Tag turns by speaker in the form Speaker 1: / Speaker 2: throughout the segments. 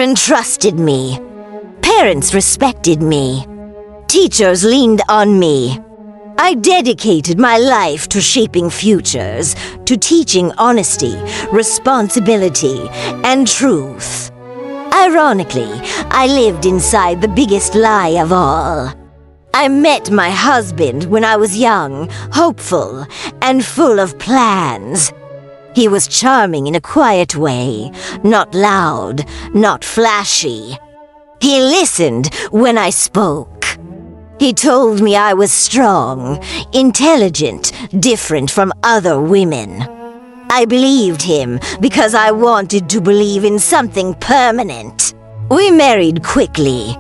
Speaker 1: Children trusted me. Parents respected me. Teachers leaned on me. I dedicated my life to shaping futures, to teaching honesty, responsibility, and truth. Ironically, I lived inside the biggest lie of all. I met my husband when I was young, hopeful, and full of plans. He was charming in a quiet way, not loud, not flashy. He listened when I spoke. He told me I was strong, intelligent, different from other women. I believed him because I wanted to believe in something permanent. We married quickly.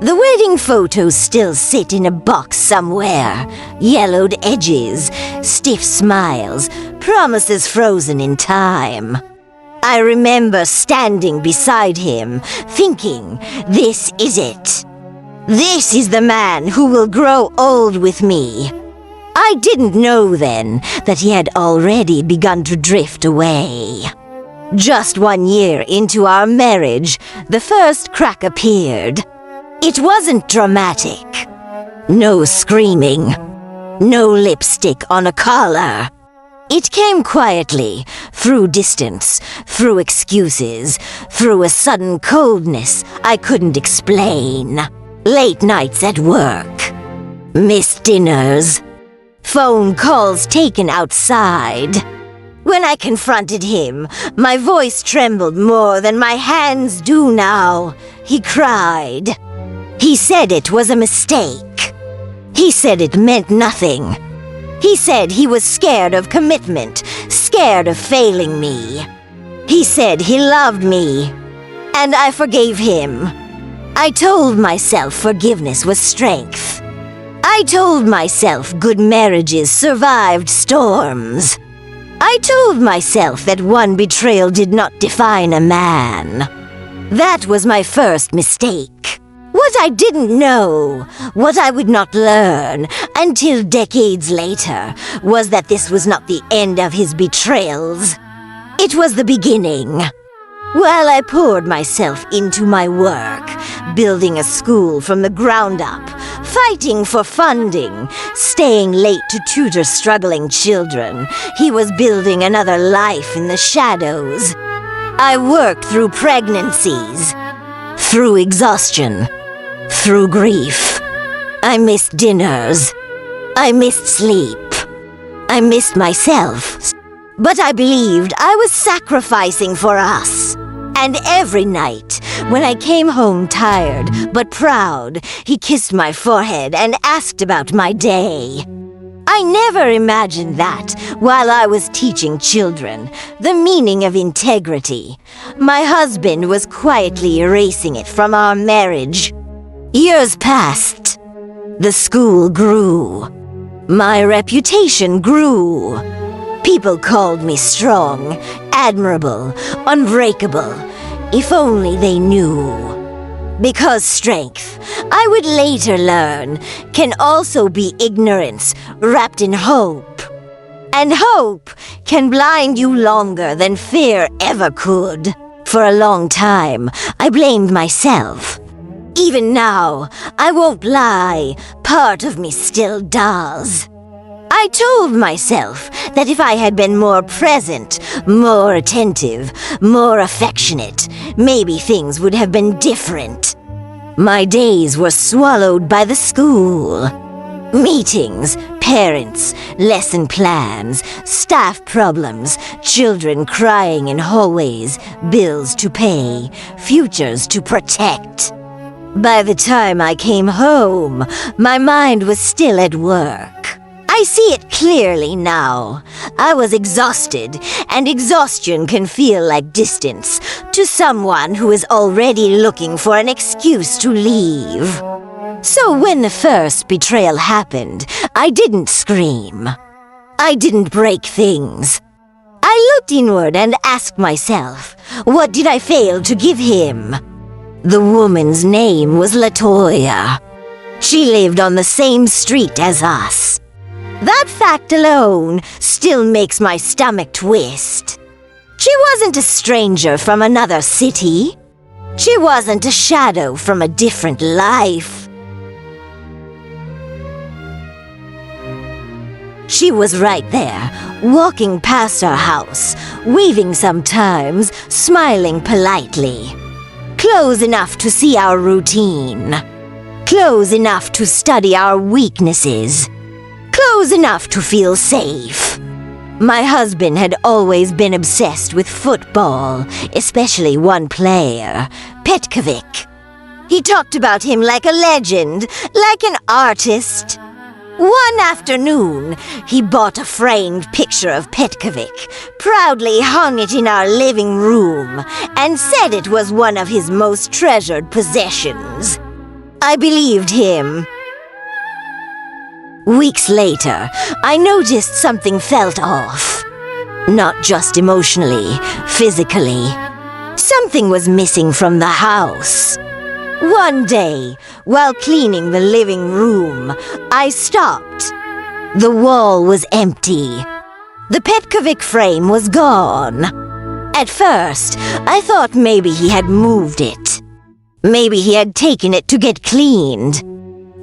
Speaker 1: The wedding photos still sit in a box somewhere. Yellowed edges, stiff smiles, promises frozen in time. I remember standing beside him, thinking, this is it. This is the man who will grow old with me. I didn't know then that he had already begun to drift away. Just 1 year into our marriage, the first crack appeared. It wasn't dramatic. No screaming. No lipstick on a collar. It came quietly, through distance, through excuses, through a sudden coldness I couldn't explain. Late nights at work. Missed dinners. Phone calls taken outside. When I confronted him, my voice trembled more than my hands do now. He cried. He said it was a mistake. He said it meant nothing. He said he was scared of commitment, scared of failing me. He said he loved me, and I forgave him. I told myself forgiveness was strength. I told myself good marriages survived storms. I told myself that one betrayal did not define a man. That was my first mistake. What I didn't know, what I would not learn until decades later, was that this was not the end of his betrayals. It was the beginning. While I poured myself into my work, building a school from the ground up, fighting for funding, staying late to tutor struggling children, he was building another life in the shadows. I worked through pregnancies, through exhaustion, through grief. I missed dinners. I missed sleep. I missed myself. But I believed I was sacrificing for us. And every night, when I came home tired but proud, he kissed my forehead and asked about my day. I never imagined that, while I was teaching children, the meaning of integrity. My husband was quietly erasing it from our marriage. Years passed. The school grew. My reputation grew. People called me strong, admirable, unbreakable, if only they knew. Because strength, I would later learn, can also be ignorance wrapped in hope. And hope can blind you longer than fear ever could. For a long time, I blamed myself. Even now, I won't lie, part of me still does. I told myself that if I had been more present, more attentive, more affectionate, maybe things would have been different. My days were swallowed by the school. Meetings, parents, lesson plans, staff problems, children crying in hallways, bills to pay, futures to protect. By the time I came home, my mind was still at work. I see it clearly now. I was exhausted, and exhaustion can feel like distance to someone who is already looking for an excuse to leave. So when the first betrayal happened, I didn't scream. I didn't break things. I looked inward and asked myself, what did I fail to give him? The woman's name was Latoya. She lived on the same street as us. That fact alone still makes my stomach twist. She wasn't a stranger from another city. She wasn't a shadow from a different life. She was right there, walking past our house, waving sometimes, smiling politely. Close enough to see our routine. Close enough to study our weaknesses. Close enough to feel safe. My husband had always been obsessed with football, especially one player, Petkovic. He talked about him like a legend, like an artist. One afternoon, he bought a framed picture of Petkovic, proudly hung it in our living room, and said it was one of his most treasured possessions. I believed him. Weeks later, I noticed something felt off. Not just emotionally, physically. Something was missing from the house. One day, while cleaning the living room, I stopped. The wall was empty. The Petkovic frame was gone. At first, I thought maybe he had moved it. Maybe he had taken it to get cleaned.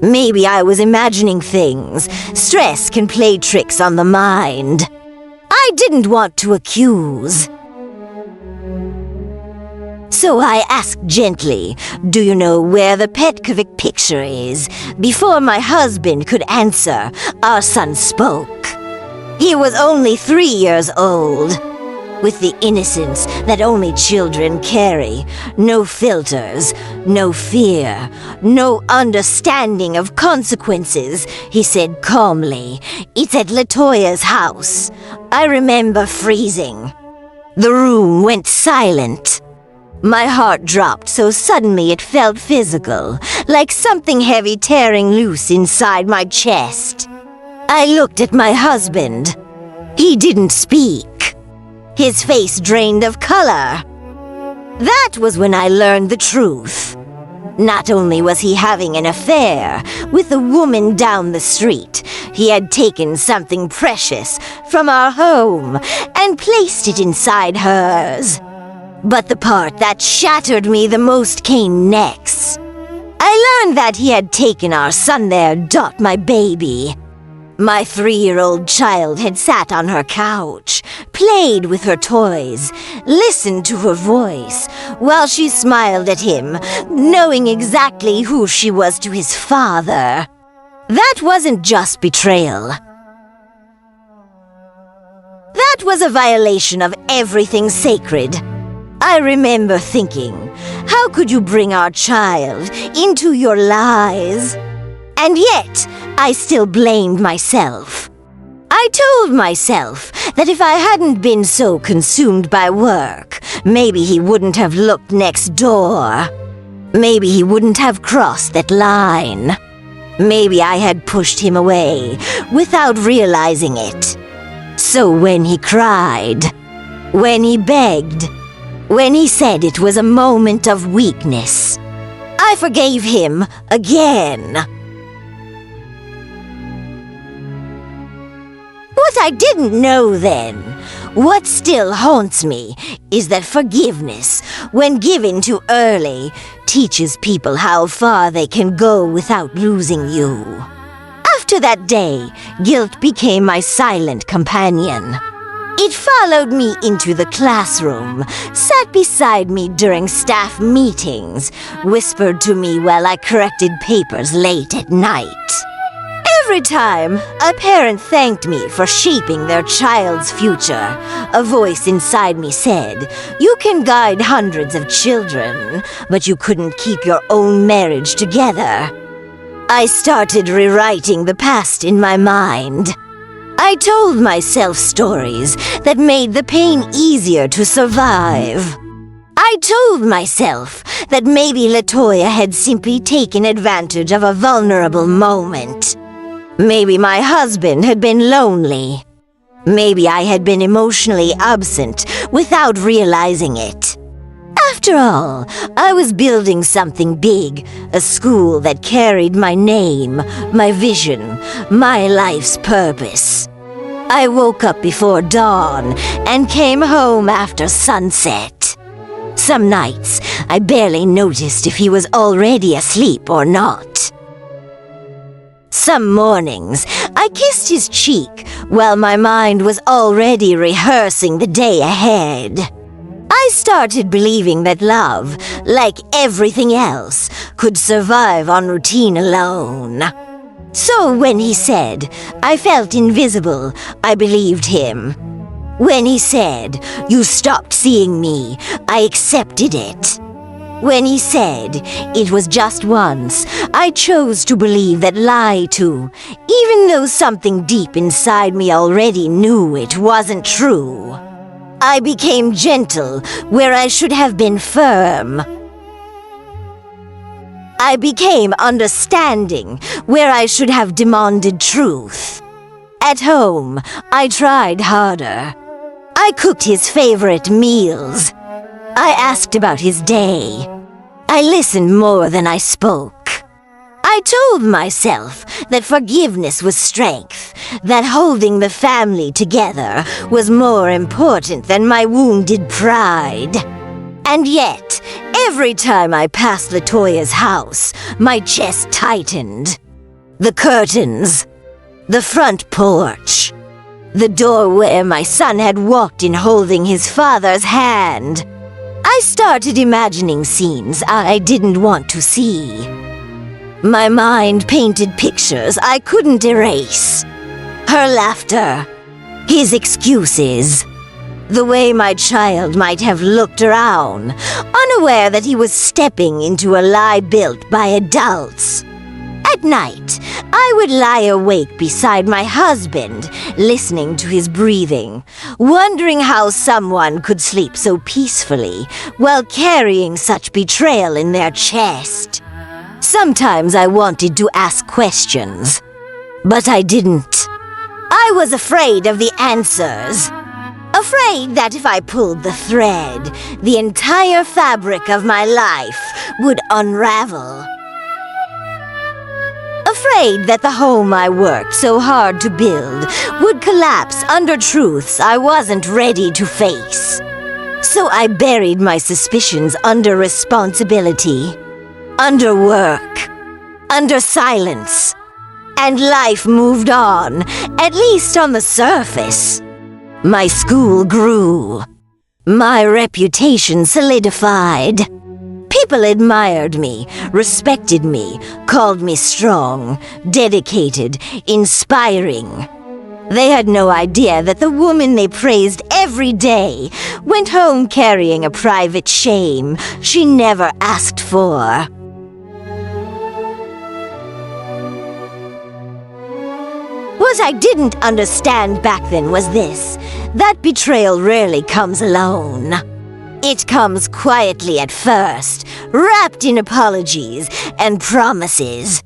Speaker 1: Maybe I was imagining things. Stress can play tricks on the mind. I didn't want to accuse. So I asked gently, "Do you know where the Petkovic picture is?" Before my husband could answer, our son spoke. He was only 3 years old. With the innocence that only children carry, no filters, no fear, no understanding of consequences, he said calmly, "It's at Latoya's house." I remember freezing. The room went silent. My heart dropped so suddenly it felt physical, like something heavy tearing loose inside my chest. I looked at my husband. He didn't speak. His face drained of color. That was when I learned the truth. Not only was he having an affair with a woman down the street, he had taken something precious from our home and placed it inside hers. But the part that shattered me the most came next. I learned that he had taken our son there, Dot, my baby. My 3-year-old child had sat on her couch, played with her toys, listened to her voice, while she smiled at him, knowing exactly who she was to his father. That wasn't just betrayal. That was a violation of everything sacred. I remember thinking, how could you bring our child into your lies? And yet, I still blamed myself. I told myself that if I hadn't been so consumed by work, maybe he wouldn't have looked next door. Maybe he wouldn't have crossed that line. Maybe I had pushed him away without realizing it. So when he cried, when he begged, when he said it was a moment of weakness, I forgave him again. What I didn't know then, what still haunts me, is that forgiveness, when given too early, teaches people how far they can go without losing you. After that day, guilt became my silent companion. It followed me into the classroom, sat beside me during staff meetings, whispered to me while I corrected papers late at night. Every time, a parent thanked me for shaping their child's future, a voice inside me said, "You can guide hundreds of children, but you couldn't keep your own marriage together." I started rewriting the past in my mind. I told myself stories that made the pain easier to survive. I told myself that maybe Latoya had simply taken advantage of a vulnerable moment. Maybe my husband had been lonely. Maybe I had been emotionally absent without realizing it. After all, I was building something big, a school that carried my name, my vision, my life's purpose. I woke up before dawn and came home after sunset. Some nights, I barely noticed if he was already asleep or not. Some mornings, I kissed his cheek while my mind was already rehearsing the day ahead. I started believing that love, like everything else, could survive on routine alone. So when he said, I felt invisible, I believed him. When he said, you stopped seeing me, I accepted it. When he said, it was just once, I chose to believe that lie too, even though something deep inside me already knew it wasn't true. I became gentle where I should have been firm. I became understanding where I should have demanded truth. At home, I tried harder. I cooked his favorite meals. I asked about his day. I listened more than I spoke. I told myself that forgiveness was strength, that holding the family together was more important than my wounded pride. And yet, every time I passed Latoya's house, my chest tightened. The curtains, the front porch, the door where my son had walked in holding his father's hand. I started imagining scenes I didn't want to see. My mind painted pictures I couldn't erase. Her laughter, his excuses, the way my child might have looked around, unaware that he was stepping into a lie built by adults. At night, I would lie awake beside my husband, listening to his breathing, wondering how someone could sleep so peacefully while carrying such betrayal in their chest. Sometimes I wanted to ask questions, but I didn't. I was afraid of the answers. Afraid that if I pulled the thread, the entire fabric of my life would unravel. Afraid that the home I worked so hard to build would collapse under truths I wasn't ready to face. So I buried my suspicions under responsibility, under work, under silence. And life moved on, at least on the surface. My school grew. My reputation solidified. People admired me, respected me, called me strong, dedicated, inspiring. They had no idea that the woman they praised every day went home carrying a private shame she never asked for. What I didn't understand back then was this: that betrayal rarely comes alone. It comes quietly at first, wrapped in apologies and promises.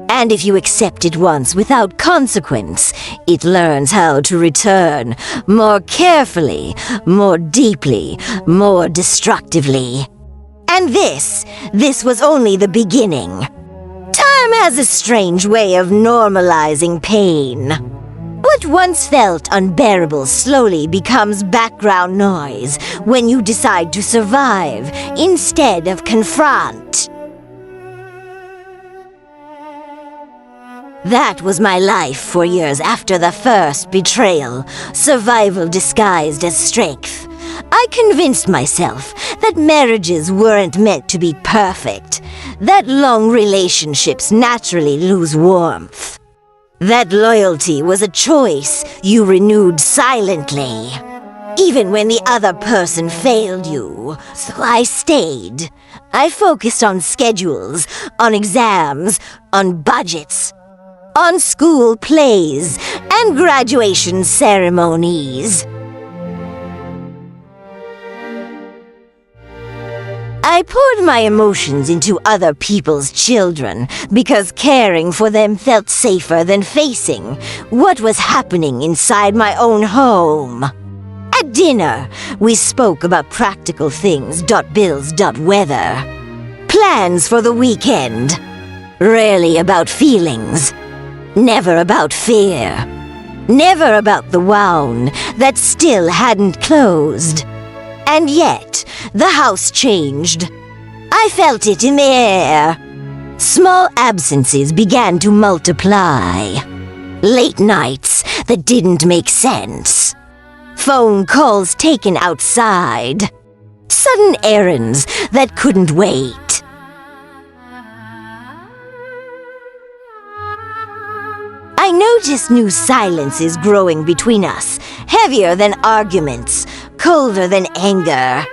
Speaker 1: And if you accept it once without consequence, it learns how to return more carefully, more deeply, more destructively. And this was only the beginning. Time has a strange way of normalizing pain. What once felt unbearable slowly becomes background noise when you decide to survive instead of confront. That was my life for years after the first betrayal, survival disguised as strength. I convinced myself that marriages weren't meant to be perfect, that long relationships naturally lose warmth. That loyalty was a choice you renewed silently, even when the other person failed you. So I stayed. I focused on schedules, on exams, on budgets, on school plays, and graduation ceremonies. I poured my emotions into other people's children because caring for them felt safer than facing what was happening inside my own home. At dinner, we spoke about practical things, bills, weather. Plans for the weekend. Rarely about feelings. Never about fear. Never about the wound that still hadn't closed. And yet, the house changed. I felt it in the air. Small absences began to multiply. Late nights that didn't make sense. Phone calls taken outside. Sudden errands that couldn't wait. I noticed new silences growing between us, heavier than arguments, colder than anger.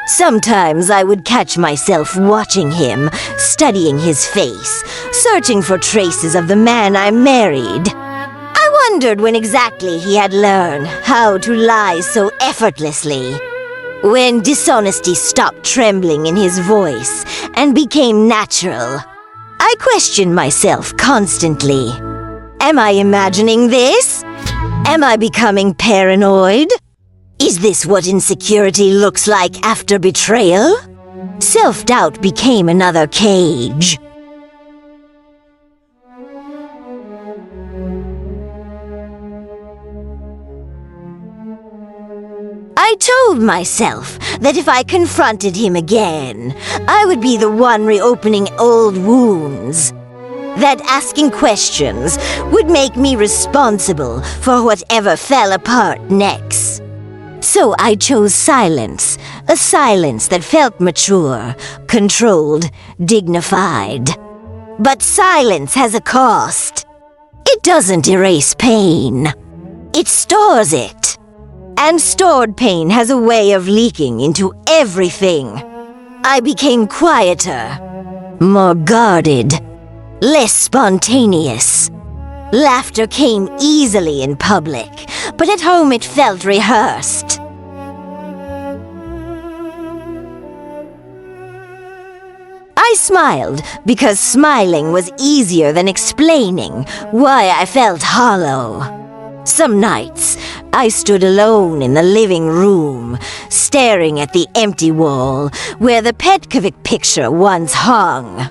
Speaker 1: Sometimes I would catch myself watching him, studying his face, searching for traces of the man I married. I wondered when exactly he had learned how to lie so effortlessly. When dishonesty stopped trembling in his voice and became natural. I questioned myself constantly. Am I imagining this? Am I becoming paranoid? Is this what insecurity looks like after betrayal? Self-doubt became another cage. I told myself that if I confronted him again, I would be the one reopening old wounds. That asking questions would make me responsible for whatever fell apart next. So I chose silence, a silence that felt mature, controlled, dignified. But silence has a cost. It doesn't erase pain. It stores it. And stored pain has a way of leaking into everything. I became quieter, more guarded, less spontaneous. Laughter came easily in public, but at home it felt rehearsed. I smiled because smiling was easier than explaining why I felt hollow. Some nights, I stood alone in the living room, staring at the empty wall where the Petkovic picture once hung.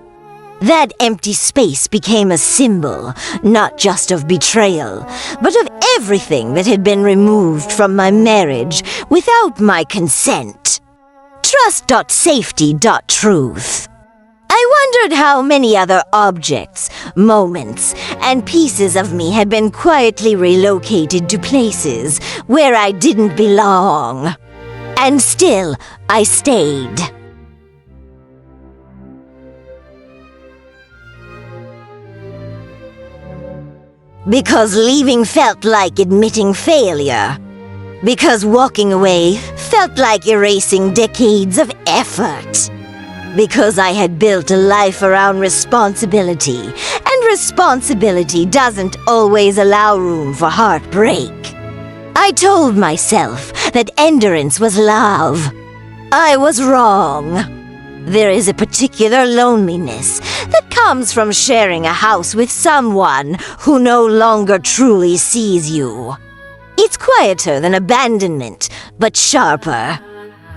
Speaker 1: That empty space became a symbol, not just of betrayal, but of everything that had been removed from my marriage without my consent. Trust.safety.truth. I wondered how many other objects, moments, and pieces of me had been quietly relocated to places where I didn't belong. And still, I stayed. Because leaving felt like admitting failure. Because walking away felt like erasing decades of effort. Because I had built a life around responsibility, and responsibility doesn't always allow room for heartbreak. I told myself that endurance was love. I was wrong. There is a particular loneliness that comes from sharing a house with someone who no longer truly sees you. It's quieter than abandonment, but sharper.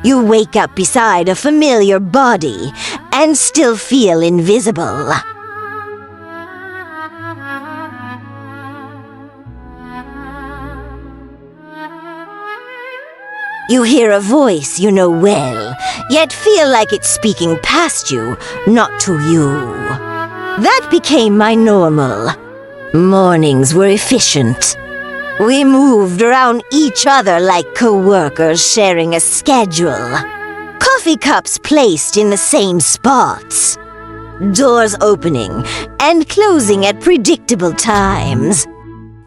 Speaker 1: You wake up beside a familiar body and still feel invisible. You hear a voice you know well, yet feel like it's speaking past you, not to you. That became my normal. Mornings were efficient. We moved around each other like co-workers sharing a schedule. Coffee cups placed in the same spots. Doors opening and closing at predictable times.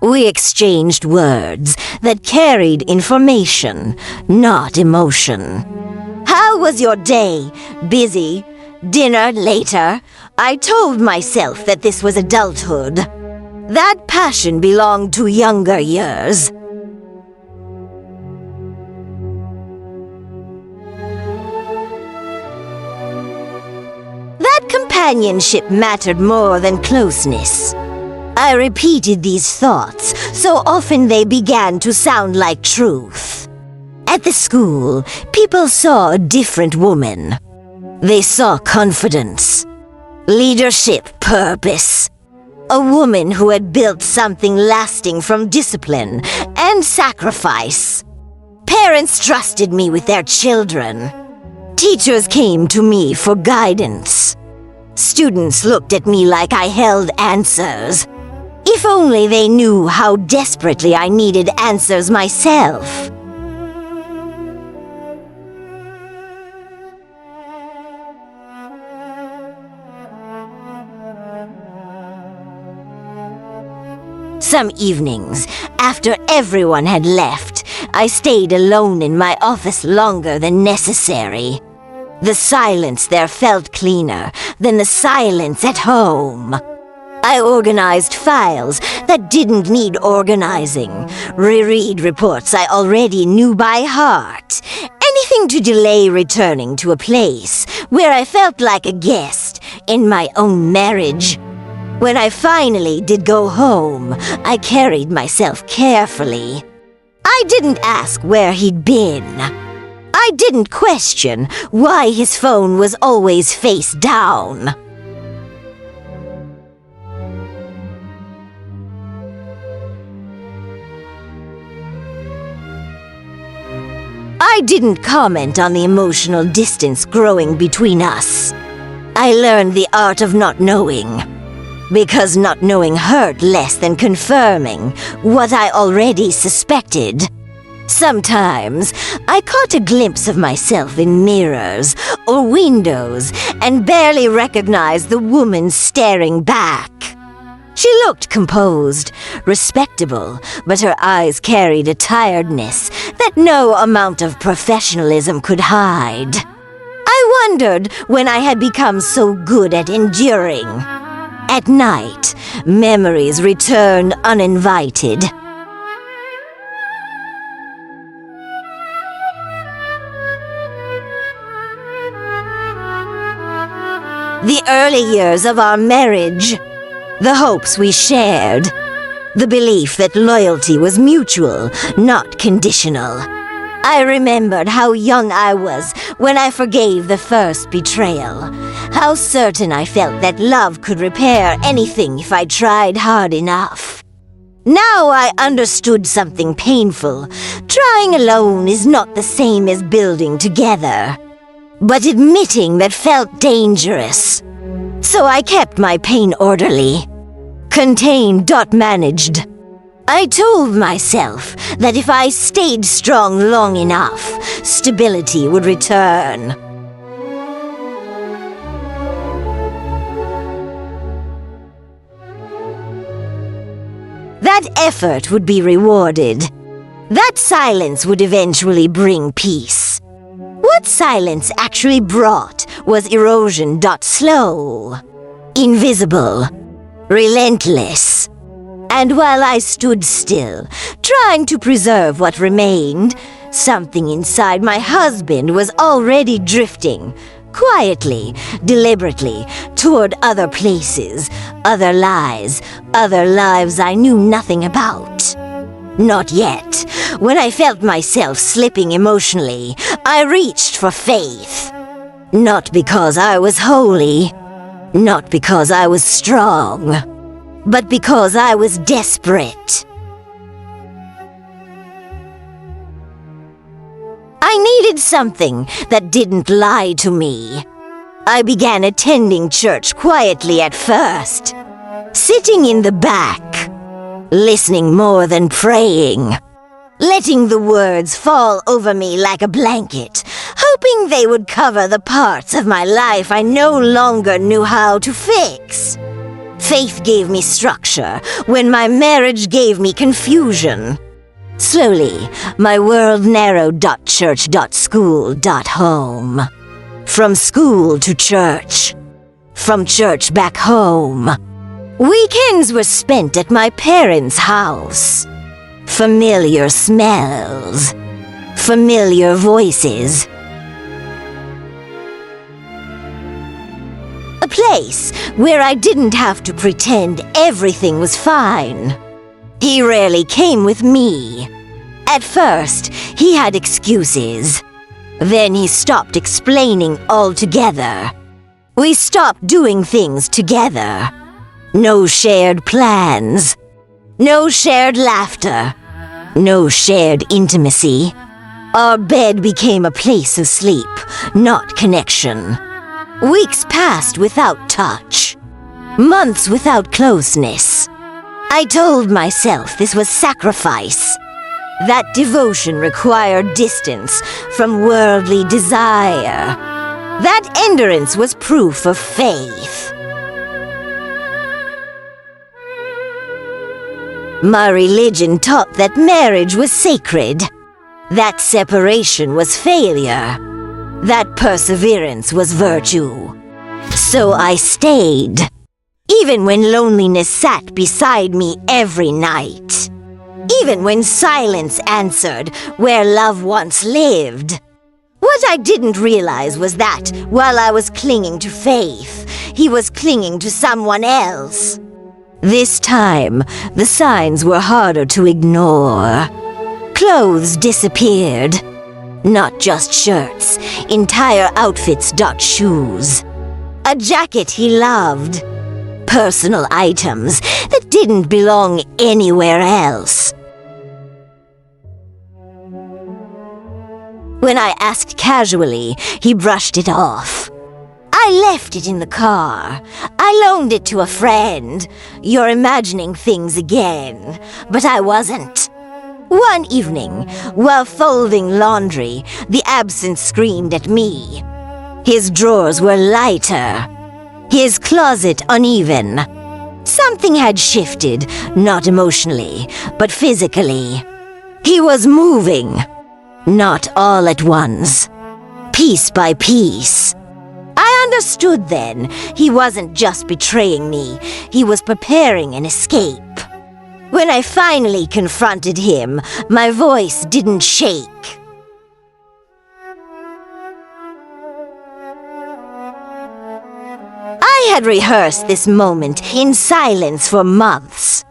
Speaker 1: We exchanged words that carried information, not emotion. How was your day? Busy? Dinner later? I told myself that this was adulthood. That passion belonged to younger years. That companionship mattered more than closeness. I repeated these thoughts so often they began to sound like truth. At the school, people saw a different woman. They saw confidence, leadership, purpose. A woman who had built something lasting from discipline and sacrifice. Parents trusted me with their children. Teachers came to me for guidance. Students looked at me like I held answers. If only they knew how desperately I needed answers myself. Some evenings, after everyone had left, I stayed alone in my office longer than necessary. The silence there felt cleaner than the silence at home. I organized files that didn't need organizing, reread reports I already knew by heart, anything to delay returning to a place where I felt like a guest in my own marriage. When I finally did go home, I carried myself carefully. I didn't ask where he'd been. I didn't question why his phone was always face down. I didn't comment on the emotional distance growing between us. I learned the art of not knowing. Because not knowing hurt less than confirming what I already suspected. Sometimes, I caught a glimpse of myself in mirrors or windows and barely recognized the woman staring back. She looked composed, respectable, but her eyes carried a tiredness that no amount of professionalism could hide. I wondered when I had become so good at enduring. At night, memories returned uninvited. The early years of our marriage, the hopes we shared, the belief that loyalty was mutual, not conditional. I remembered how young I was when I forgave the first betrayal, how certain I felt that love could repair anything if I tried hard enough. Now I understood something painful. Trying alone is not the same as building together, but admitting that felt dangerous. So I kept my pain orderly, contained, managed. I told myself that if I stayed strong long enough, stability would return. That effort would be rewarded. That silence would eventually bring peace. What silence actually brought was erosion. Slow, invisible, relentless. And while I stood still, trying to preserve what remained, something inside my husband was already drifting, quietly, deliberately, toward other places, other lies, other lives I knew nothing about. Not yet. When I felt myself slipping emotionally, I reached for faith. Not because I was holy, not because I was strong, but because I was desperate. I needed something that didn't lie to me. I began attending church quietly at first, sitting in the back, listening more than praying, letting the words fall over me like a blanket, hoping they would cover the parts of my life I no longer knew how to fix. Faith gave me structure when my marriage gave me confusion. Slowly, my world narrowed. Church. School. Home. From school to church. From church back home. Weekends were spent at my parents' house. Familiar smells. Familiar voices. A place where I didn't have to pretend everything was fine. He rarely came with me. At first, he had excuses. Then he stopped explaining altogether. We stopped doing things together. No shared plans. No shared laughter. No shared intimacy. Our bed became a place of sleep, not connection. Weeks passed without touch. Months without closeness. I told myself this was sacrifice. That devotion required distance from worldly desire. That endurance was proof of faith. My religion taught that marriage was sacred. That separation was failure. That perseverance was virtue. So I stayed. Even when loneliness sat beside me every night. Even when silence answered where love once lived. What I didn't realize was that, while I was clinging to faith, he was clinging to someone else. This time, the signs were harder to ignore. Clothes disappeared. Not just shirts, entire outfits dot shoes. A jacket he loved. Personal items that didn't belong anywhere else. When I asked casually, he brushed it off. I left it in the car. I loaned it to a friend. You're imagining things again. But I wasn't. One evening, while folding laundry, the absence screamed at me. His drawers were lighter. His closet uneven. Something had shifted, not emotionally, but physically. He was moving. Not all at once. Piece by piece. I understood then. He wasn't just betraying me. He was preparing an escape. When I finally confronted him, my voice didn't shake. I had rehearsed this moment in silence for months.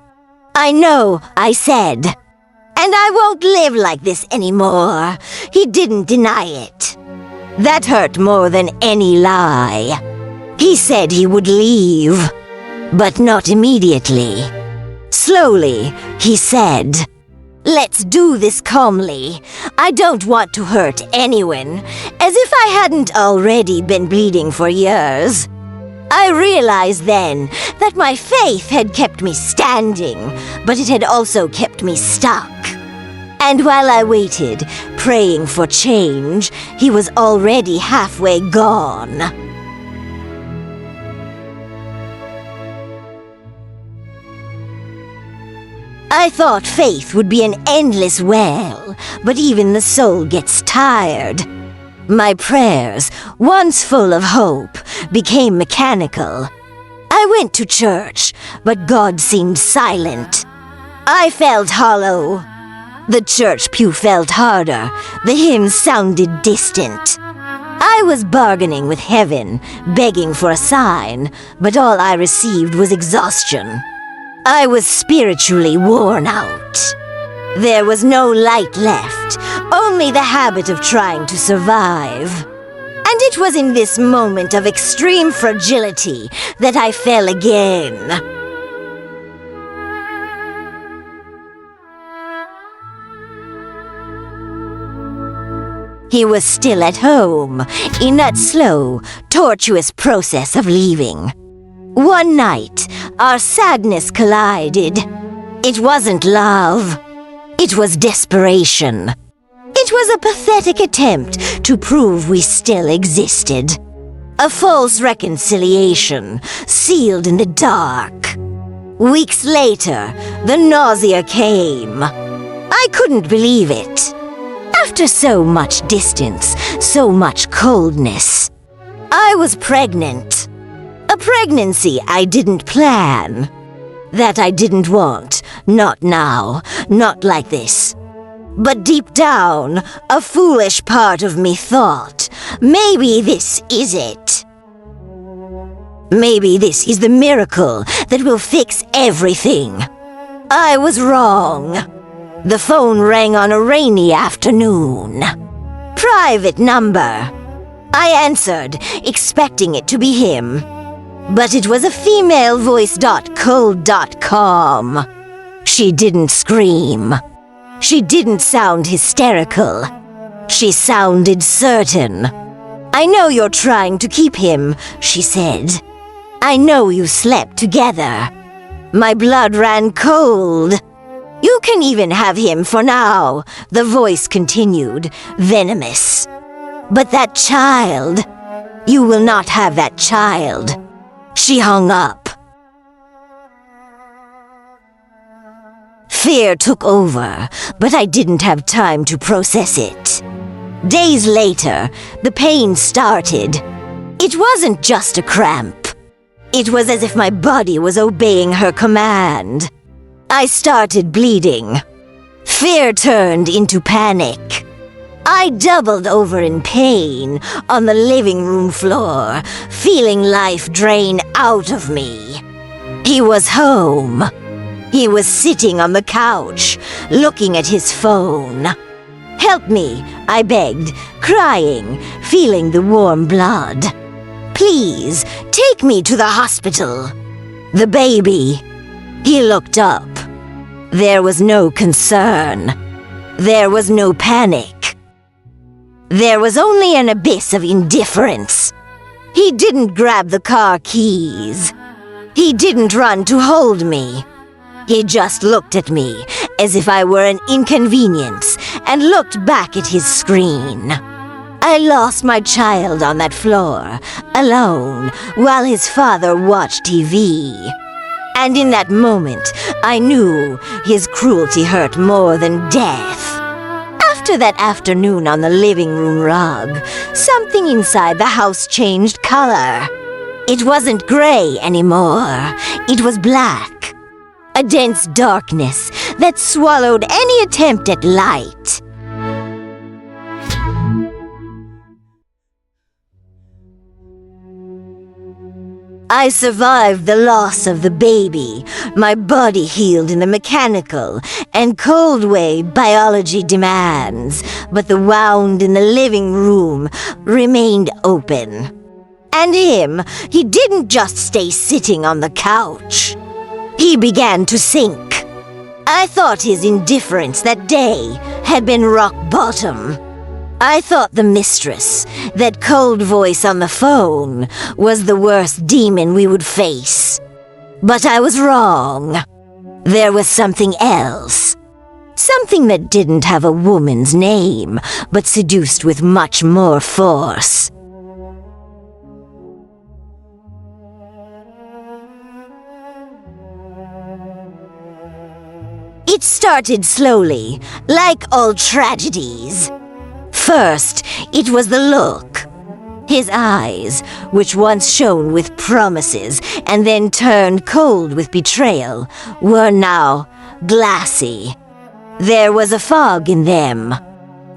Speaker 1: I know, I said. And I won't live like this anymore. He didn't deny it. That hurt more than any lie. He said he would leave, but not immediately. Slowly, he said, "Let's do this calmly. I don't want to hurt anyone," as if I hadn't already been bleeding for years. I realized then that my faith had kept me standing, but it had also kept me stuck. And while I waited, praying for change, he was already halfway gone. I thought faith would be an endless well, but even the soul gets tired. My prayers, once full of hope, became mechanical. I went to church, but God seemed silent. I felt hollow. The church pew felt harder. The hymns sounded distant. I was bargaining with heaven, begging for a sign, but all I received was exhaustion. I was spiritually worn out. There was no light left, only the habit of trying to survive. And it was in this moment of extreme fragility that I fell again. He was still at home, in that slow, tortuous process of leaving. One night, our sadness collided. It wasn't love. It was desperation. It was a pathetic attempt to prove we still existed. A false reconciliation, sealed in the dark. Weeks later, the nausea came. I couldn't believe it. After so much distance, so much coldness, I was pregnant. A pregnancy I didn't plan. That I didn't want. Not now. Not like this. But deep down, a foolish part of me thought, maybe this is it. Maybe this is the miracle that will fix everything. I was wrong. The phone rang on a rainy afternoon. Private number. I answered, expecting it to be him. But it was a female voice.cold.com. She didn't scream. She didn't sound hysterical. She sounded certain. "I know you're trying to keep him," she said. "I know you slept together." My blood ran cold. "You can even have him for now," the voice continued, venomous. "But that child, you will not have that child." She hung up. Fear took over, but I didn't have time to process it. Days later, the pain started. It wasn't just a cramp. It was as if my body was obeying her command. I started bleeding. Fear turned into panic. I doubled over in pain on the living room floor, feeling life drain out of me. He was home. He was sitting on the couch, looking at his phone. "Help me," I begged, crying, feeling the warm blood. "Please, take me to the hospital." "The baby." He looked up. There was no concern. There was no panic. There was only an abyss of indifference. He didn't grab the car keys. He didn't run to hold me. He just looked at me as if I were an inconvenience and looked back at his screen. I lost my child on that floor, alone, while his father watched TV. And in that moment, I knew his cruelty hurt more than death. After that afternoon on the living room rug, something inside the house changed color. It wasn't gray anymore. It was black. A dense darkness that swallowed any attempt at light. I survived the loss of the baby, my body healed in the mechanical and cold way biology demands, but the wound in the living room remained open. And him, he didn't just stay sitting on the couch. He began to sink. I thought his indifference that day had been rock bottom. I thought the mistress, that cold voice on the phone, was the worst demon we would face. But I was wrong. There was something else. Something that didn't have a woman's name, but seduced with much more force. It started slowly, like all tragedies. First, it was the look. His eyes, which once shone with promises and then turned cold with betrayal, were now glassy. There was a fog in them.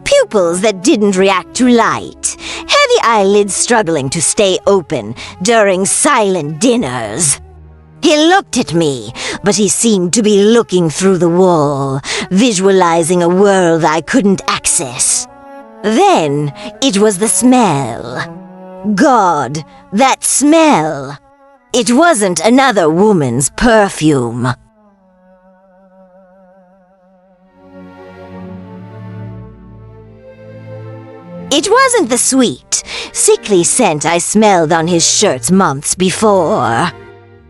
Speaker 1: Pupils that didn't react to light. Heavy eyelids struggling to stay open during silent dinners. He looked at me, but he seemed to be looking through the wall, visualizing a world I couldn't access. Then it was the smell. God, that smell! It wasn't another woman's perfume. It wasn't the sweet, sickly scent I smelled on his shirts months before.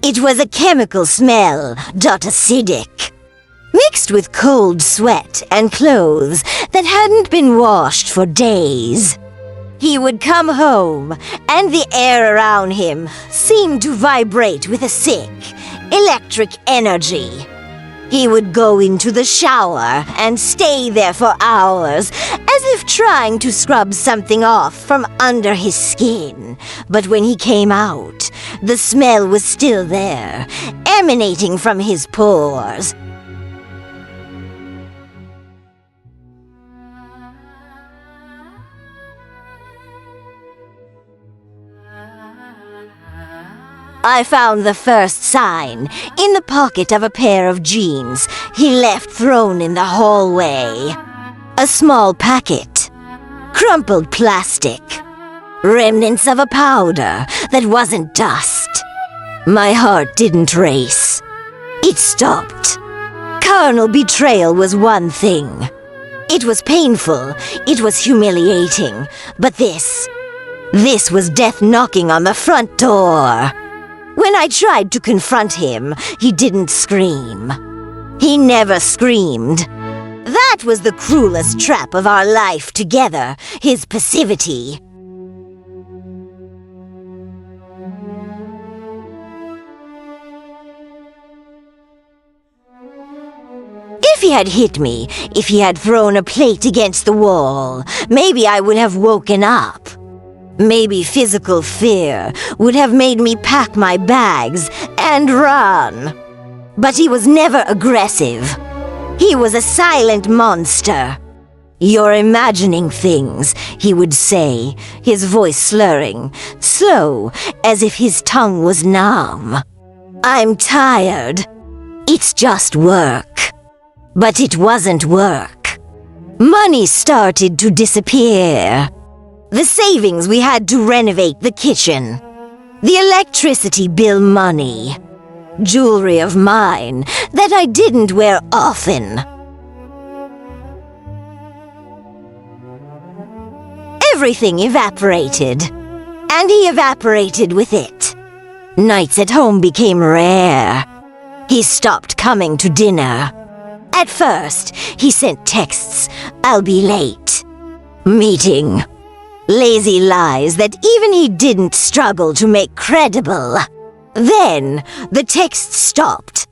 Speaker 1: It was a chemical smell, acidic, mixed with cold sweat and clothes that hadn't been washed for days. He would come home, and the air around him seemed to vibrate with a sick, electric energy. He would go into the shower and stay there for hours, as if trying to scrub something off from under his skin. But when he came out, the smell was still there, emanating from his pores. I found the first sign in the pocket of a pair of jeans he left thrown in the hallway. A small packet. Crumpled plastic. Remnants of a powder that wasn't dust. My heart didn't race. It stopped. Carnal betrayal was one thing. It was painful, it was humiliating, but this was death knocking on the front door. When I tried to confront him, he didn't scream. He never screamed. That was the cruelest trap of our life together, his passivity. If he had hit me, if he had thrown a plate against the wall, maybe I would have woken up. Maybe physical fear would have made me pack my bags and run. But he was never aggressive. He was a silent monster. "You're imagining things," he would say, his voice slurring, slow, as if his tongue was numb. "I'm tired. It's just work." But it wasn't work. Money started to disappear. The savings we had to renovate the kitchen. The electricity bill money. Jewelry of mine that I didn't wear often. Everything evaporated. And he evaporated with it. Nights at home became rare. He stopped coming to dinner. At first, he sent texts, "I'll be late." Meeting. Lazy lies that even he didn't struggle to make credible. Then, the text stopped.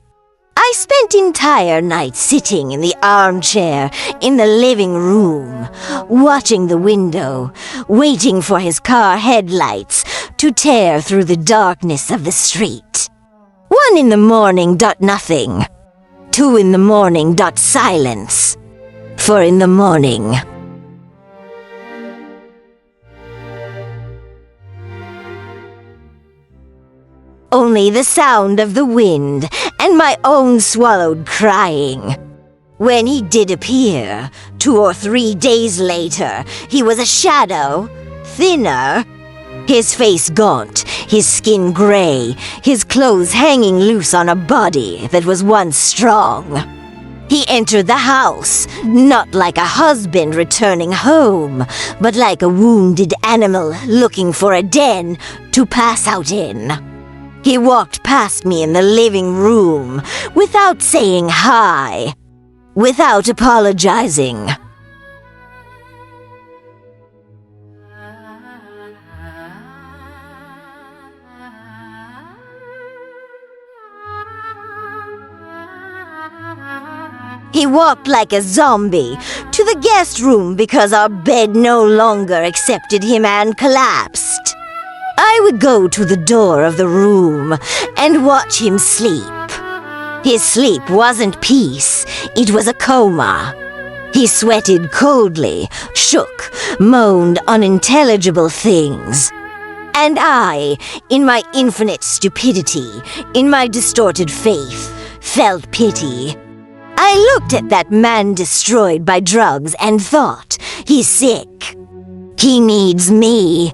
Speaker 1: I spent entire nights sitting in the armchair in the living room, watching the window, waiting for his car headlights to tear through the darkness of the street. 1 in the morning. Nothing. 2 in the morning. Silence. 4 in the morning. Only the sound of the wind and my own swallowed crying. When he did appear, 2 or 3 days later, he was a shadow, thinner. His face gaunt, his skin gray, his clothes hanging loose on a body that was once strong. He entered the house, not like a husband returning home, but like a wounded animal looking for a den to pass out in. He walked past me in the living room without saying hi, without apologizing. He walked like a zombie to the guest room because our bed no longer accepted him and collapsed. I would go to the door of the room and watch him sleep. His sleep wasn't peace, it was a coma. He sweated coldly, shook, moaned unintelligible things. And I, in my infinite stupidity, in my distorted faith, felt pity. I looked at that man destroyed by drugs and thought, he's sick. He needs me.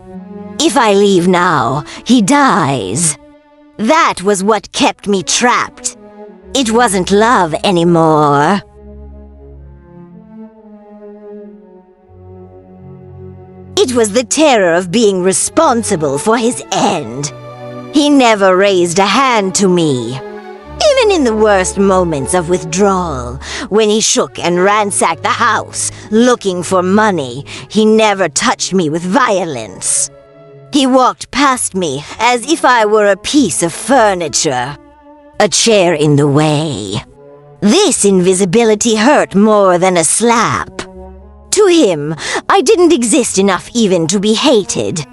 Speaker 1: If I leave now, he dies. That was what kept me trapped. It wasn't love anymore. It was the terror of being responsible for his end. He never raised a hand to me. Even in the worst moments of withdrawal, when he shook and ransacked the house, looking for money, he never touched me with violence. He walked past me as if I were a piece of furniture, a chair in the way. This invisibility hurt more than a slap. To him, I didn't exist enough even to be hated.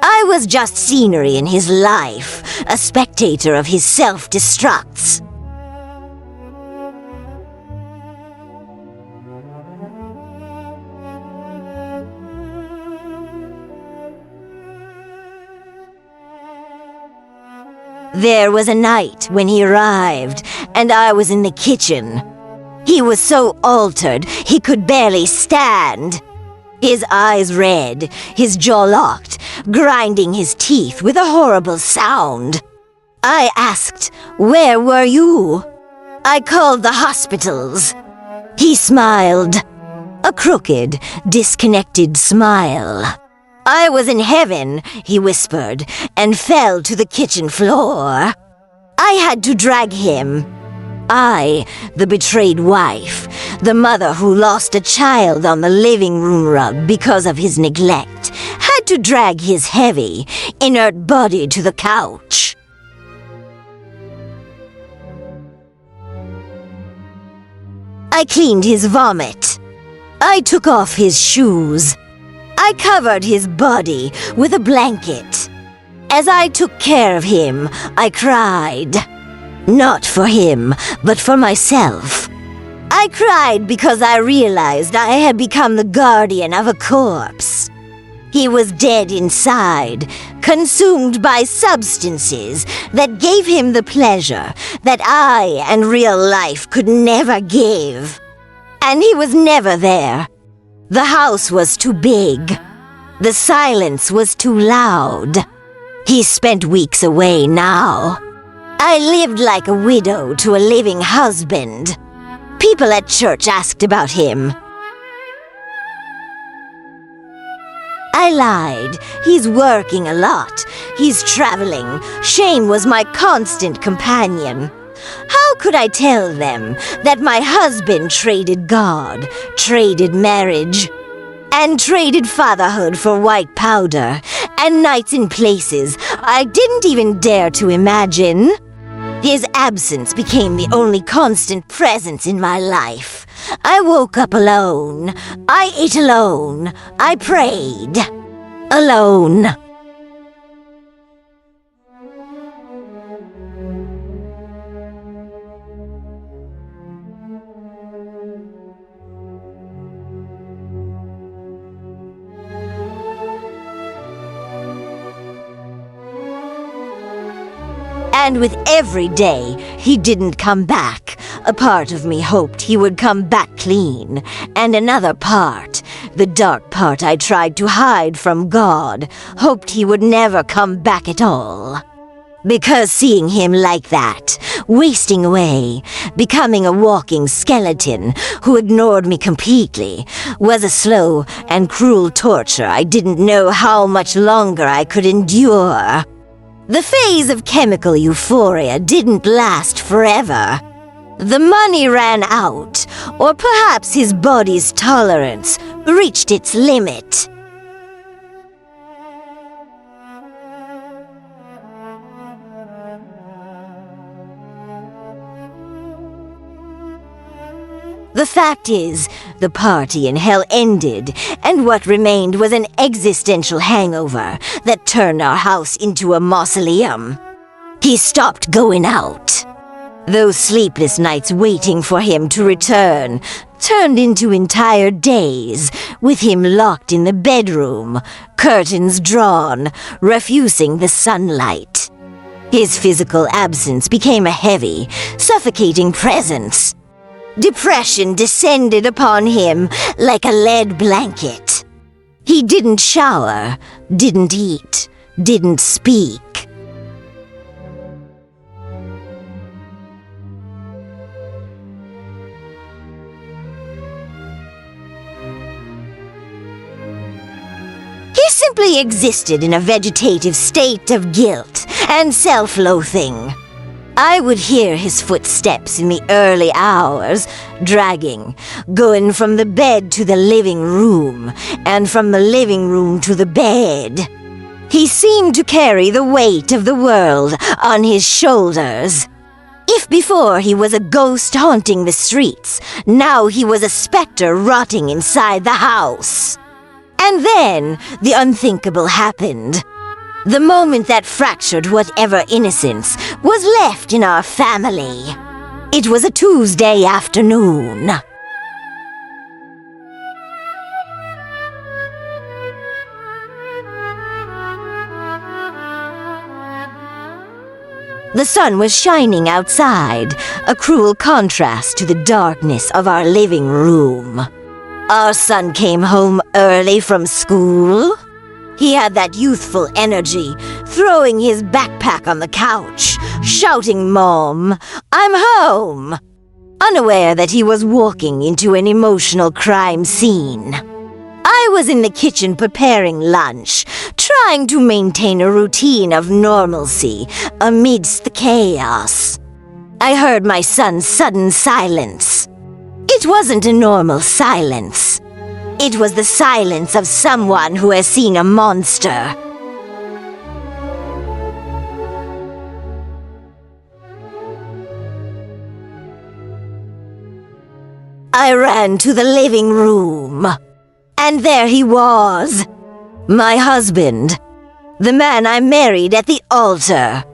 Speaker 1: I was just scenery in his life, a spectator of his self-destructs. There was a night when he arrived, and I was in the kitchen. He was so altered, he could barely stand. His eyes red, his jaw locked, grinding his teeth with a horrible sound. I asked, "Where were you?" I called the hospitals. He smiled. a crooked, disconnected smile. I was in heaven, he whispered, and fell to the kitchen floor. I had to drag him. I, the betrayed wife, the mother who lost a child on the living room rug because of his neglect, had to drag his heavy, inert body to the couch. I cleaned his vomit. I took off his shoes. I covered his body with a blanket. As I took care of him, I cried. Not for him, but for myself. I cried because I realized I had become the guardian of a corpse. He was dead inside, consumed by substances that gave him the pleasure that I and real life could never give. And he was never there. The house was too big. The silence was too loud. He spent weeks away now. I lived like a widow to a living husband. People at church asked about him. I lied. He's working a lot. He's traveling. Shane was my constant companion. How could I tell them that my husband traded God, traded marriage, and traded fatherhood for white powder, and nights in places I didn't even dare to imagine? His absence became the only constant presence in my life. I woke up alone. I ate alone. I prayed. Alone. And with every day he didn't come back, a part of me hoped he would come back clean. And another part, the dark part I tried to hide from God, hoped he would never come back at all. Because seeing him like that, wasting away, becoming a walking skeleton who ignored me completely, was a slow and cruel torture I didn't know how much longer I could endure. The phase of chemical euphoria didn't last forever. The money ran out, or perhaps his body's tolerance reached its limit. The fact is, the party in hell ended, and what remained was an existential hangover that turned our house into a mausoleum. He stopped going out. Those sleepless nights waiting for him to return turned into entire days, with him locked in the bedroom, curtains drawn, refusing the sunlight. His physical absence became a heavy, suffocating presence. Depression descended upon him like a lead blanket. He didn't shower, didn't eat, didn't speak. He simply existed in a vegetative state of guilt and self-loathing. I would hear his footsteps in the early hours, dragging, going from the bed to the living room, and from the living room to the bed. He seemed to carry the weight of the world on his shoulders. If before he was a ghost haunting the streets, now he was a specter rotting inside the house. And then the unthinkable happened. The moment that fractured whatever innocence was left in our family. It was a Tuesday afternoon. The sun was shining outside, a cruel contrast to the darkness of our living room. Our son came home early from school. He had that youthful energy, throwing his backpack on the couch, shouting, "Mom, I'm home!" unaware that he was walking into an emotional crime scene. I was in the kitchen preparing lunch, trying to maintain a routine of normalcy amidst the chaos. I heard my son's sudden silence. It wasn't a normal silence. It was the silence of someone who has seen a monster. I ran to the living room. And there he was. My husband. The man I married at the altar.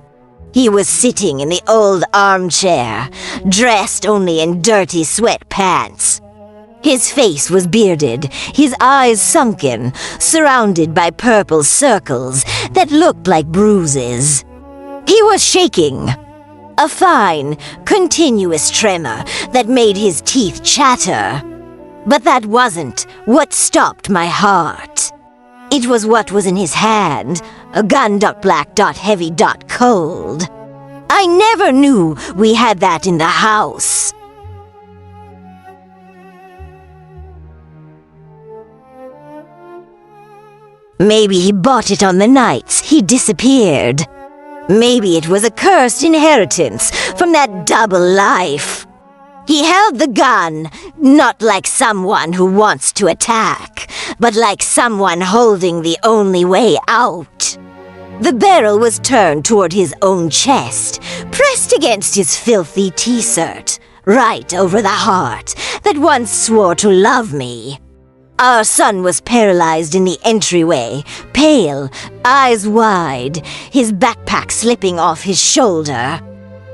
Speaker 1: He was sitting in the old armchair, dressed only in dirty sweatpants. His face was bearded, his eyes sunken, surrounded by purple circles that looked like bruises. He was shaking. A fine, continuous tremor that made his teeth chatter. But that wasn't what stopped my heart. It was what was in his hand, a gun.black.heavy.cold. I never knew we had that in the house. Maybe he bought it on the nights he disappeared. Maybe it was a cursed inheritance from that double life. He held the gun, not like someone who wants to attack, but like someone holding the only way out. The barrel was turned toward his own chest, pressed against his filthy t-shirt, right over the heart that once swore to love me. Our son was paralyzed in the entryway, pale, eyes wide, his backpack slipping off his shoulder.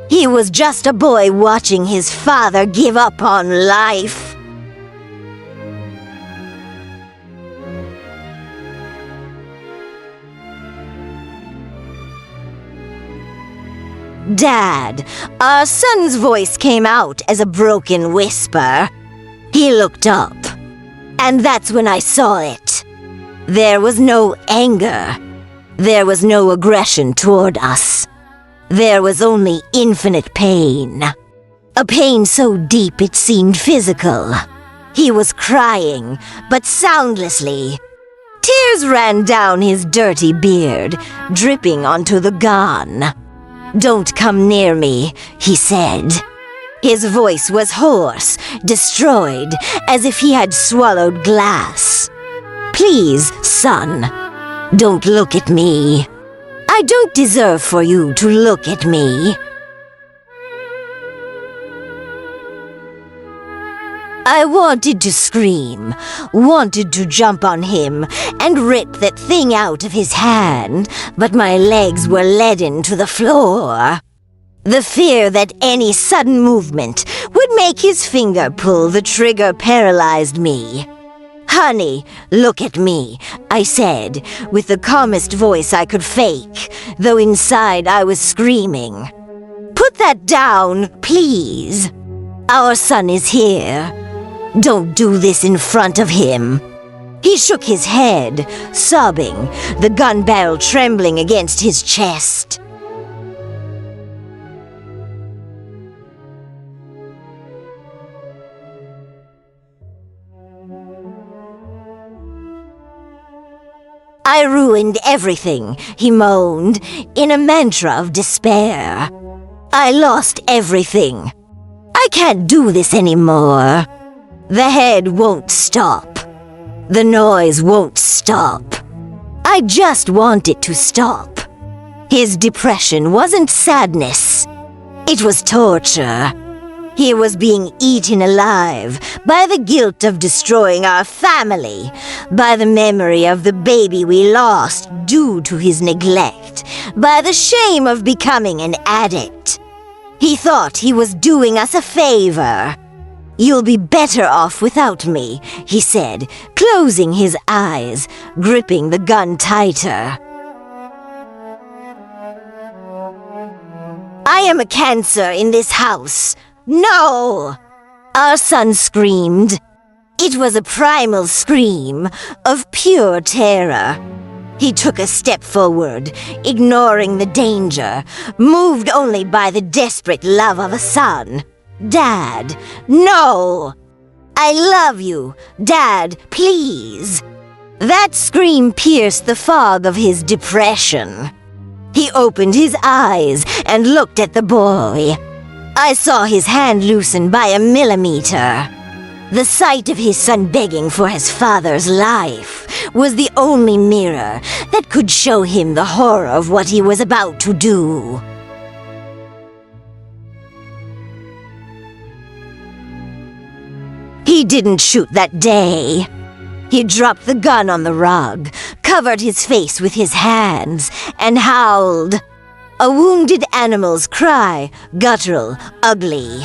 Speaker 1: He was just a boy watching his father give up on life. Dad, our son's voice came out as a broken whisper. He looked up. And that's when I saw it. There was no anger. There was no aggression toward us. There was only infinite pain. A pain so deep it seemed physical. He was crying, but soundlessly. Tears ran down his dirty beard, dripping onto the gun. "Don't come near me," he said. His voice was hoarse, destroyed, as if he had swallowed glass. "Please, son, don't look at me. I don't deserve for you to look at me." I wanted to scream, wanted to jump on him and rip that thing out of his hand, but my legs were leaden to the floor. The fear that any sudden movement would make his finger pull the trigger paralyzed me. "Honey, look at me," I said, with the calmest voice I could fake, though inside I was screaming. "Put that down, please. Our son is here. Don't do this in front of him." He shook his head, sobbing, the gun barrel trembling against his chest. "I ruined everything," he moaned, in a mantra of despair. "I lost everything. I can't do this anymore. The head won't stop. The noise won't stop. I just want it to stop." His depression wasn't sadness. It was torture. He was being eaten alive by the guilt of destroying our family, by the memory of the baby we lost due to his neglect, by the shame of becoming an addict. He thought he was doing us a favor. "You'll be better off without me," he said, closing his eyes, gripping the gun tighter. "I am a cancer in this house. No!" Our son screamed. It was a primal scream of pure terror. He took a step forward, ignoring the danger, moved only by the desperate love of a son. Dad, no! I love you. Dad, please. That scream pierced the fog of his depression. He opened his eyes and looked at the boy. I saw his hand loosen by a millimeter. The sight of his son begging for his father's life was the only mirror that could show him the horror of what he was about to do. He didn't shoot that day. He dropped the gun on the rug, covered his face with his hands, and howled. A wounded animal's cry, guttural, ugly.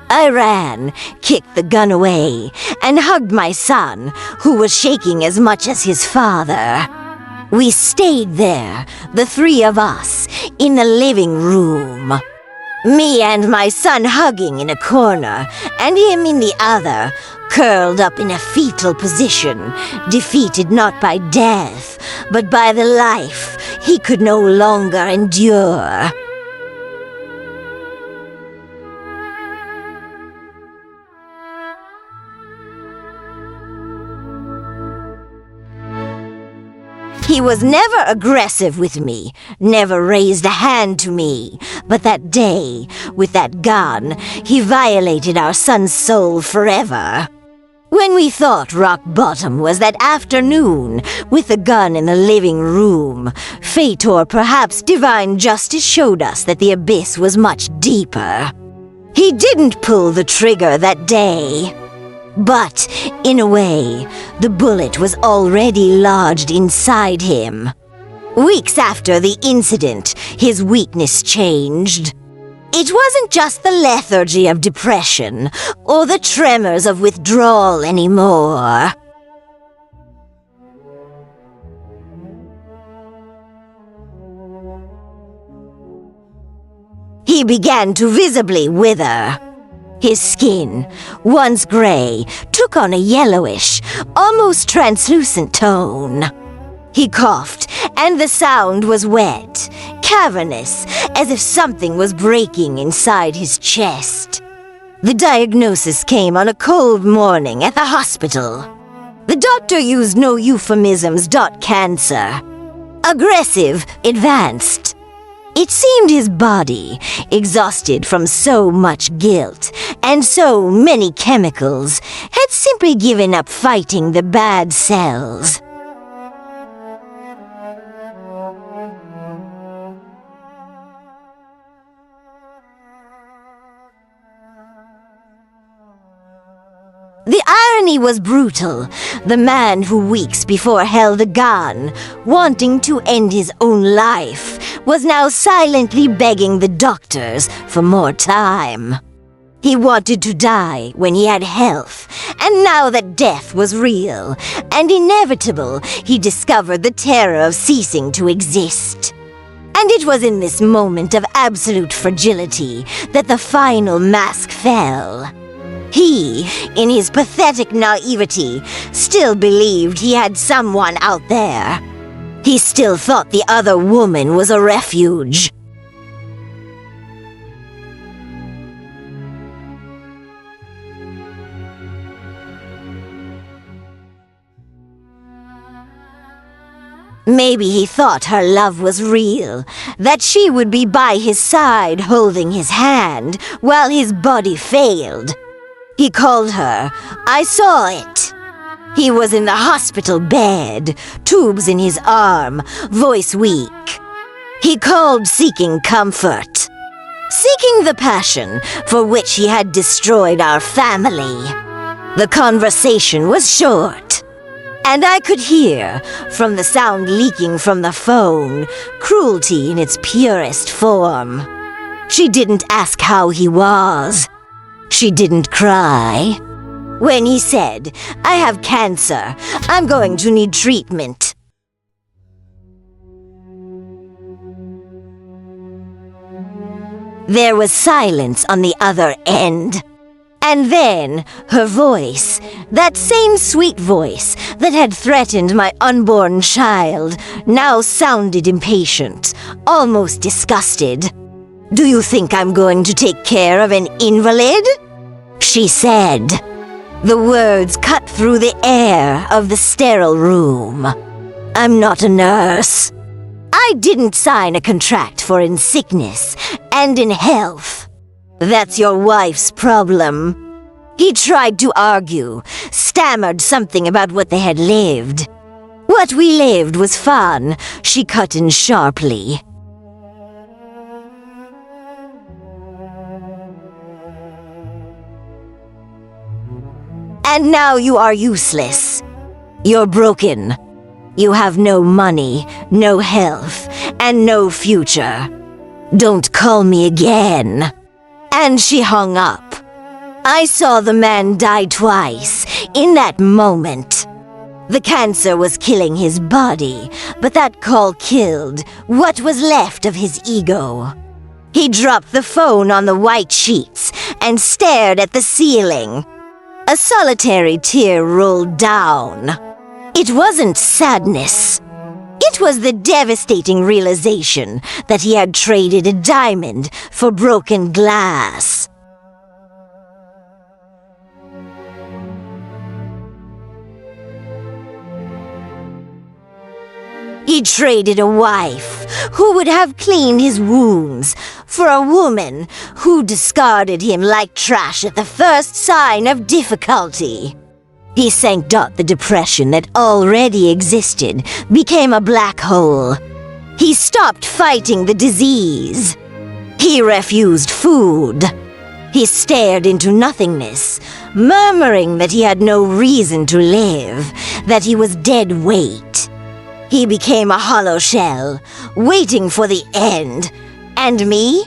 Speaker 1: I ran, kicked the gun away, and hugged my son, who was shaking as much as his father. We stayed there, the three of us, in the living room. Me and my son hugging in a corner, and him in the other, curled up in a fetal position, defeated not by death, but by the life he could no longer endure. He was never aggressive with me, never raised a hand to me, but that day, with that gun, he violated our son's soul forever. When we thought rock bottom was that afternoon, with the gun in the living room, fate or perhaps divine justice showed us that the abyss was much deeper. He didn't pull the trigger that day. But, in a way, the bullet was already lodged inside him. Weeks after the incident, his weakness changed. It wasn't just the lethargy of depression or the tremors of withdrawal anymore. He began to visibly wither. His skin, once gray, took on a yellowish, almost translucent tone. He coughed, and the sound was wet, cavernous, as if something was breaking inside his chest. The diagnosis came on a cold morning at the hospital. The doctor used no euphemisms. Cancer. Aggressive, advanced. It seemed his body, exhausted from so much guilt and so many chemicals, had simply given up fighting the bad cells. The irony was brutal. The man who weeks before held a gun, wanting to end his own life, was now silently begging the doctors for more time. He wanted to die when he had health, and now that death was real and inevitable, he discovered the terror of ceasing to exist. And it was in this moment of absolute fragility that the final mask fell. He, in his pathetic naivety, still believed he had someone out there. He still thought the other woman was a refuge. Maybe he thought her love was real, that she would be by his side holding his hand while his body failed. He called her. I saw it. He was in the hospital bed, tubes in his arm, voice weak. He called seeking comfort, seeking the passion for which he had destroyed our family. The conversation was short, and I could hear, from the sound leaking from the phone, cruelty in its purest form. She didn't ask how he was. She didn't cry. When he said, I have cancer, I'm going to need treatment. There was silence on the other end. And then, her voice, that same sweet voice that had threatened my unborn child, now sounded impatient, almost disgusted. Do you think I'm going to take care of an invalid? She said. The words cut through the air of the sterile room. I'm not a nurse. I didn't sign a contract for in sickness and in health. That's your wife's problem. He tried to argue, stammered something about what they had lived. What we lived was fun, she cut in sharply. And now you are useless. You're broken. You have no money, no health, and no future. Don't call me again. And she hung up. I saw the man die twice, in that moment. The cancer was killing his body, but that call killed what was left of his ego. He dropped the phone on the white sheets and stared at the ceiling. A solitary tear rolled down. It wasn't sadness. It was the devastating realization that he had traded a diamond for broken glass. He traded a wife who would have cleaned his wounds for a woman who discarded him like trash at the first sign of difficulty. He sank. The depression that already existed became a black hole. He stopped fighting the disease. He refused food. He stared into nothingness, murmuring that he had no reason to live, that he was dead weight. He became a hollow shell, waiting for the end. And me?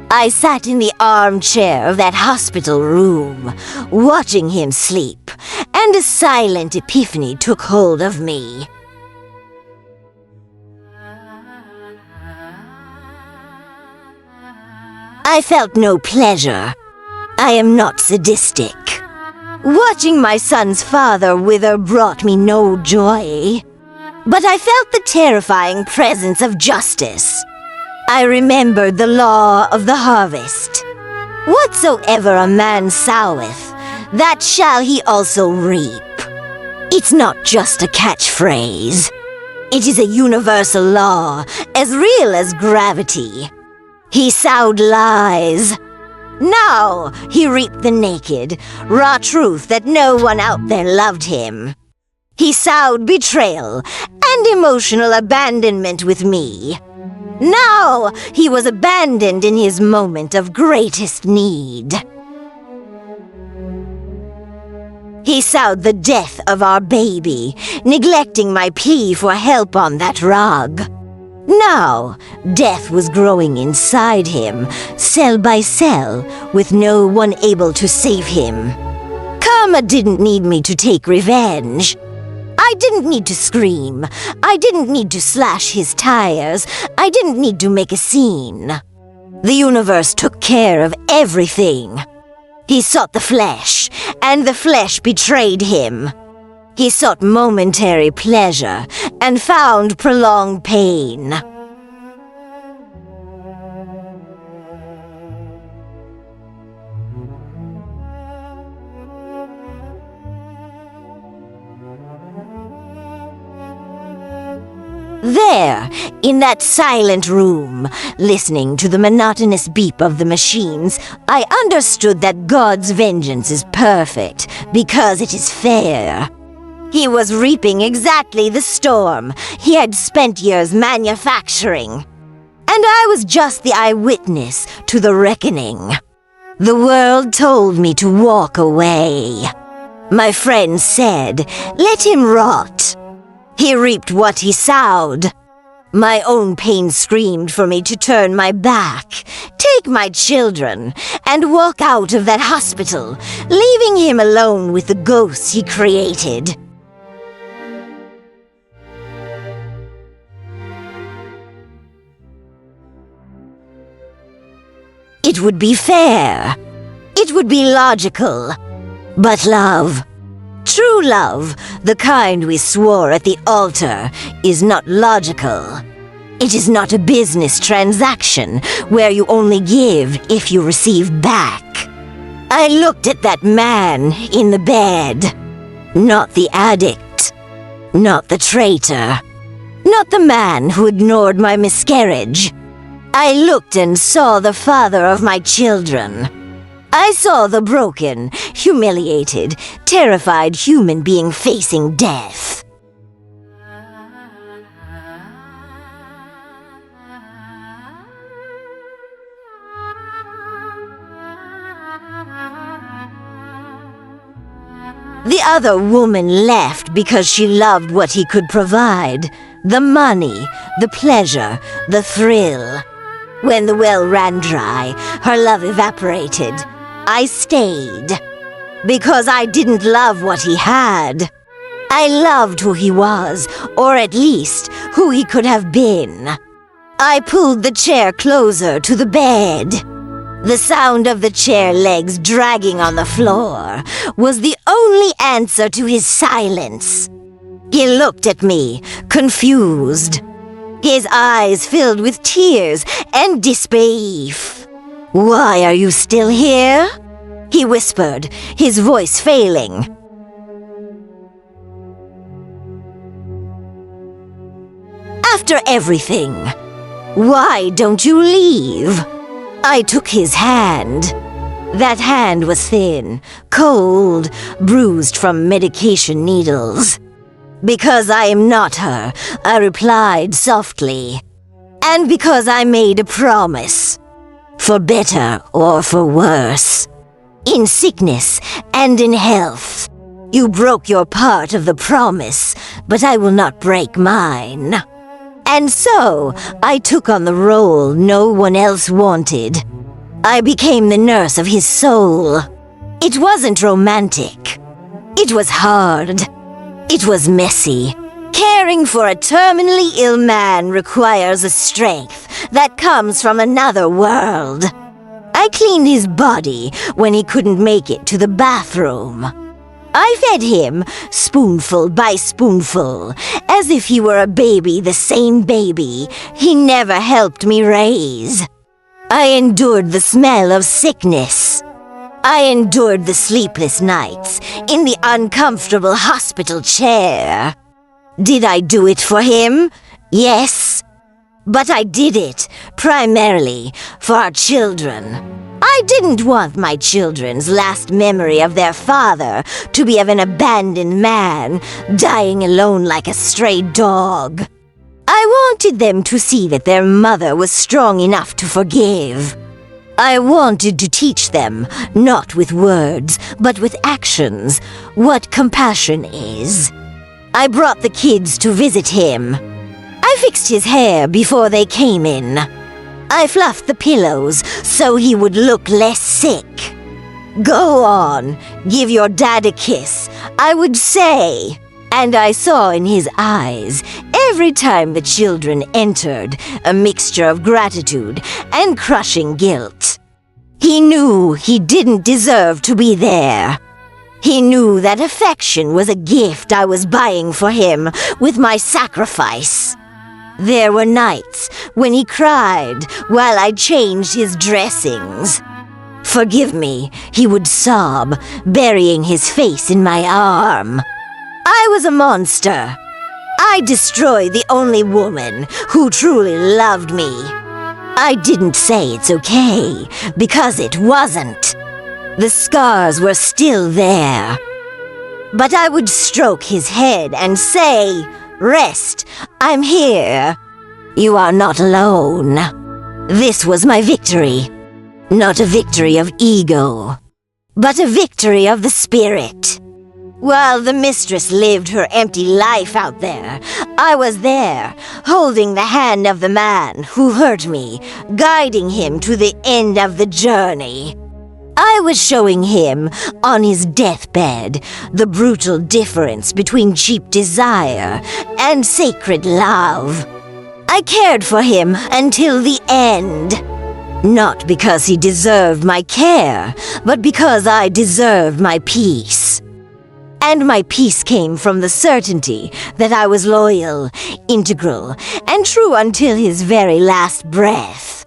Speaker 1: I sat in the armchair of that hospital room, watching him sleep, and a silent epiphany took hold of me. I felt no pleasure. I am not sadistic. Watching my son's father wither brought me no joy. But I felt the terrifying presence of justice. I remembered the law of the harvest. Whatsoever a man soweth, that shall he also reap. It's not just a catchphrase. It is a universal law, as real as gravity. He sowed lies. Now he reaped the naked, raw truth that no one out there loved him. He sowed betrayal and emotional abandonment with me. Now he was abandoned in his moment of greatest need. He sowed the death of our baby, neglecting my plea for help on that rug. Now, death was growing inside him, cell by cell, with no one able to save him. Karma didn't need me to take revenge. I didn't need to scream. I didn't need to slash his tires. I didn't need to make a scene. The universe took care of everything. He sought the flesh, and the flesh betrayed him. He sought momentary pleasure, and found prolonged pain. There, in that silent room, listening to the monotonous beep of the machines, I understood that God's vengeance is perfect because it is fair. He was reaping exactly the storm he had spent years manufacturing. And I was just the eyewitness to the reckoning. The world told me to walk away. My friends said, let him rot. He reaped what he sowed. My own pain screamed for me to turn my back, take my children, and walk out of that hospital, leaving him alone with the ghosts he created. It would be fair. It would be logical. But love, true love, the kind we swore at the altar, is not logical. It is not a business transaction where you only give if you receive back. I looked at that man in the bed. Not the addict. Not the traitor. Not the man who ignored my miscarriage. I looked and saw the father of my children. I saw the broken, humiliated, terrified human being facing death. The other woman left because she loved what he could provide. The money, the pleasure, the thrill. When the well ran dry, her love evaporated. I stayed. Because I didn't love what he had. I loved who he was, or at least who he could have been. I pulled the chair closer to the bed. The sound of the chair legs dragging on the floor was the only answer to his silence. He looked at me, confused. His eyes filled with tears and disbelief. "Why are you still here?" he whispered, his voice failing. "After everything, why don't you leave?" I took his hand. That hand was thin, cold, bruised from medication needles. "Because I am not her," I replied softly. "And because I made a promise. For better or for worse. In sickness and in health. You broke your part of the promise, but I will not break mine." And so, I took on the role no one else wanted. I became the nurse of his soul. It wasn't romantic. It was hard. It was messy. Caring for a terminally ill man requires a strength that comes from another world. I cleaned his body when he couldn't make it to the bathroom. I fed him spoonful by spoonful, as if he were a baby, the same baby he never helped me raise. I endured the smell of sickness. I endured the sleepless nights in the uncomfortable hospital chair. Did I do it for him? Yes. But I did it, primarily, for our children. I didn't want my children's last memory of their father to be of an abandoned man, dying alone like a stray dog. I wanted them to see that their mother was strong enough to forgive. I wanted to teach them, not with words, but with actions, what compassion is. I brought the kids to visit him. I fixed his hair before they came in. I fluffed the pillows so he would look less sick. "Go on, give your dad a kiss," I would say. And I saw in his eyes, every time the children entered, a mixture of gratitude and crushing guilt. He knew he didn't deserve to be there. He knew that affection was a gift I was buying for him with my sacrifice. There were nights when he cried while I changed his dressings. "Forgive me," he would sob, burying his face in my arm. I was a monster. I destroyed the only woman who truly loved me. I didn't say it's okay, because it wasn't. The scars were still there. But I would stroke his head and say, "Rest, I'm here. You are not alone." This was my victory. Not a victory of ego, but a victory of the spirit. While the mistress lived her empty life out there, I was there, holding the hand of the man who hurt me, guiding him to the end of the journey. I was showing him, on his deathbed, the brutal difference between cheap desire and sacred love. I cared for him until the end. Not because he deserved my care, but because I deserved my peace. And my peace came from the certainty that I was loyal, integral, and true until his very last breath.